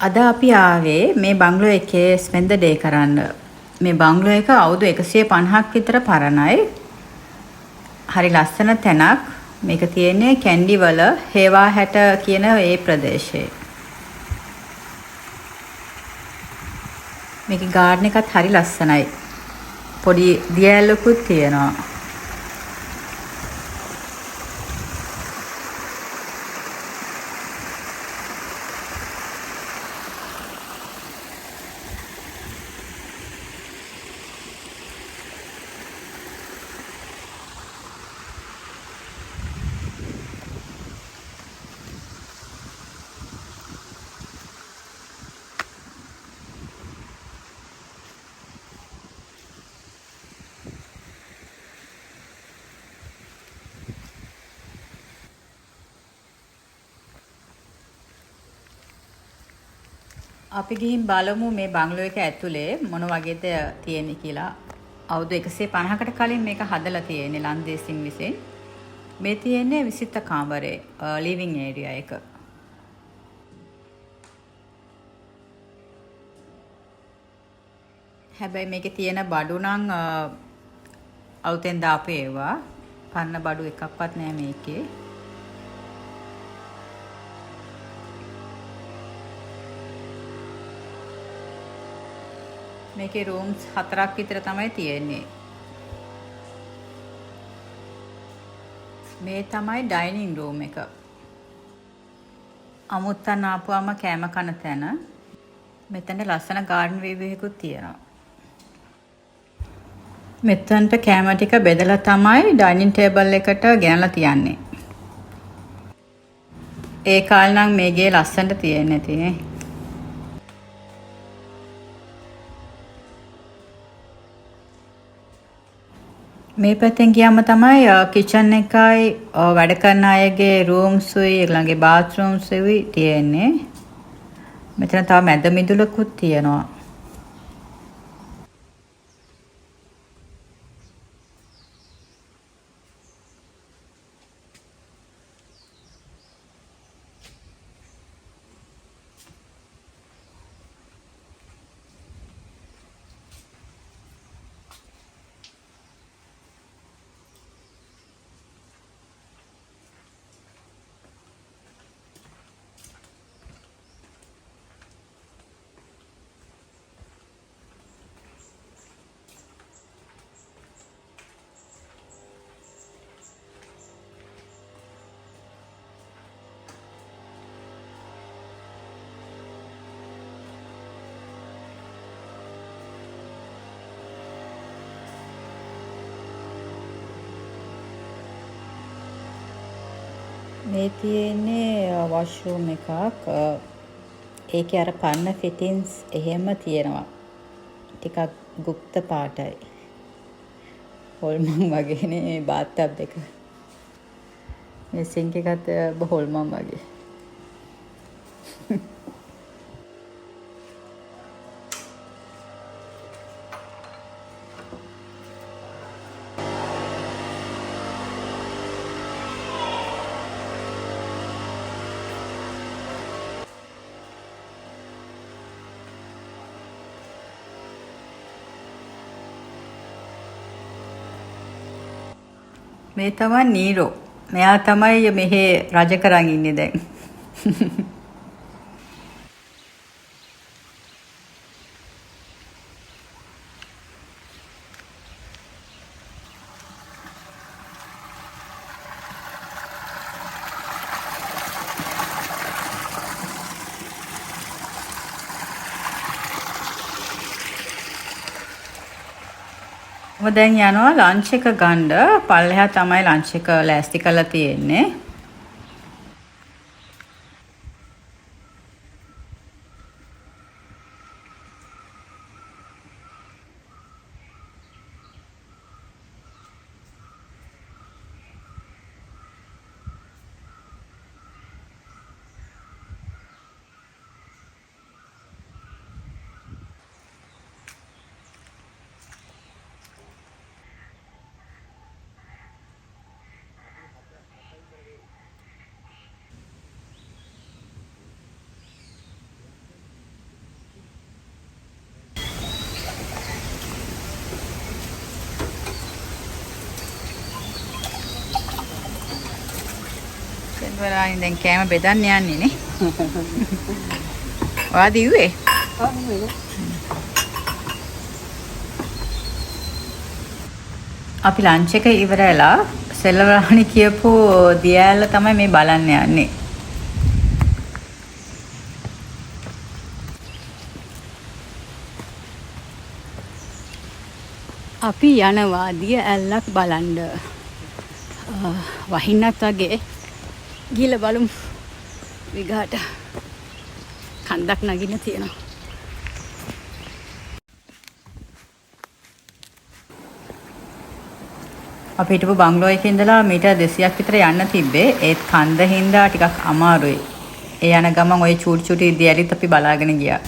අද අපි ආවේ මේ බංගලෝ එකේ ස්පෙන්ඩ් ඩේ කරන්න. මේ බංගලෝ එක අවුරුදු 150ක් විතර පරණයි. හරි ලස්සන තැනක්. මේක තියෙන්නේ කැන්ඩි වල හේවා හැට කියන ඒ ප්‍රදේශයේ. මේකේ ගාඩන් එකත් හරි ලස්සනයි. පොඩි දියැලකුත් තියෙනවා. අපි ගිහින් බලමු මේ බංගලෝ එක ඇතුලේ මොන වගේද තියෙන්නේ කියලා. අවුරුදු 150කට කලින් මේක හදලා තියෙන්නේ ලන්දේසින් විසින්. මේ තියෙන්නේ විසිත කාමරේ ලිවිං ඒරියා එක. හැබැයි මේකේ තියෙන බඩු නම් අවුතෙන් දාපු ඒවා. පන්න බඩු එකක්වත් නෑ මේකේ. මේකේ රූම්ස් 4ක් විතර තමයි තියෙන්නේ. මේ තමයි ඩයිනින් රූම් එක. අමුත්තන් ආපුවම කෑම කන තැන. මෙතන ලස්සන ගාඩන් වීව් එකකුත් තියෙනවා. මෙතනට කෑම ටික බෙදලා තමයි ඩයිනින් ටේබල් එකට ගෙනලා තියන්නේ. ඒ කාලේ නම් මේ ගේ ලස්සනට තියෙන්නේ නැතිනේ. මේ පැත්තෙන් ගියාම තමයි කිචන් එකයි වැඩ කරන අයගේ රූම්ස් උයි ඊළඟේ බාත්රූම්ස් උයි තියෙන්නේ. මෙතන තව මැද මිදුලකුත් තියෙනවා. මේ තියෙන්නේ වොෂ්රූම් එකක්. ඒකේ අර පන්න ෆිටින්ස් එහෙම තියෙනවා. ටිකක් ගුප්ත පාටයි. හොල්මන් වගේනේ මේ බාත් ටබ් එක. මේ සින්ක් එකත් හොල්මන් වගේ. මේ තමයි නීරෝ. මෙයා තමයි මෙහි රජ කරන් ඉන්නේ දැන්. මම දැන් යනවා ලන්ච් එක ගන්න. පල්ලෙහා තමයි ලන්ච් එක ලෑස්ති කරලා තියෙන්නේ. වලානේ දැන් කෑම බෙදන්න යන්නේ නේ. ඔයා දිව්වේ? අපි ලන්ච් එක ඉවරලා සෙල්ලවලානි කියපු දියැල තමයි මේ බලන්න යන්නේ. අපි යනවා දියැලක් බලන්න. වහින්නත් වගේ ගිහලා බලමු. විගහට කන්දක් නගින්න තියෙනවා. අපි හිටපු බංගලෝ එකේ ඉඳලා මීටර් 200ක් විතර යන්න තිබ්බේ. ඒත් කන්ද හින්දා ටිකක් අමාරුයි. ඒ යන ගමන් ওই චූටි චූටි දියැලිත් අපි බලාගෙන ගියා.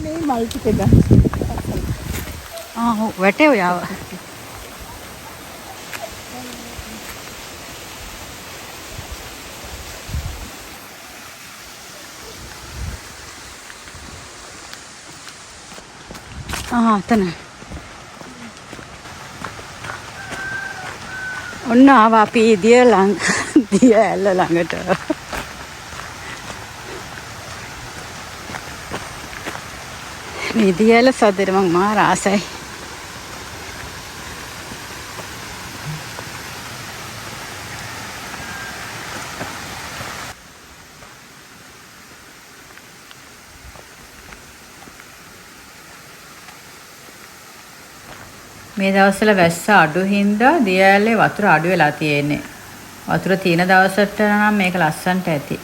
මේ මල් ටික ගන්න. වැටේ ඔයාව. අතන. ඔන්න ආවා අපි දියැල ළඟට. මේ දියැල සද්දෙට මං මාර ආසයි. මේ දවස්වල වැස්ස අඩු හින්දා දියැලේ වතුර අඩු වෙලා තියෙන්නේ. වතුර තියෙන දවසට නම් මේක ලස්සන්ට ඇති.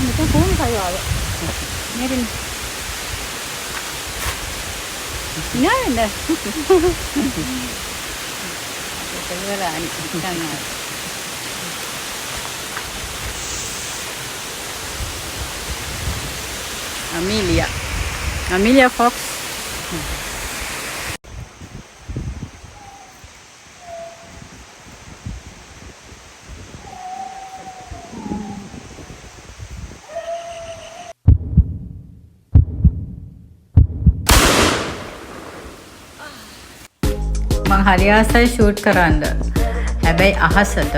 Itu pun kayu ada. Ini ini ada. Keluaran ikan. Amelia Fox. මං හරි ආසයි ෂූට් කරන්න. හැබැයි අහසට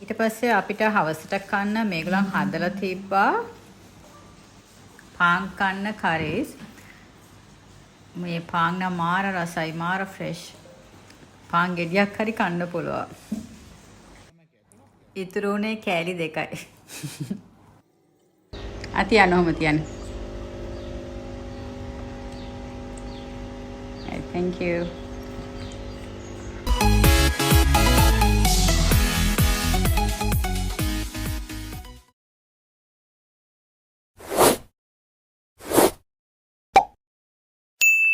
ඊට පස්සේ අපිට හවසට කන්න මේගොල්ලන් හදලා තිබ්බා පාන් කන්න කරේස්. මේ පාන් නම් මාර රසයි, මාර ෆ්‍රෙෂ්. පාන් ගෙඩියක් හරි කන්න පුළුවන්. ඉතුරු උනේ කෑලි 2යි. අතියන්න ඔහම තියන්න. Thank you.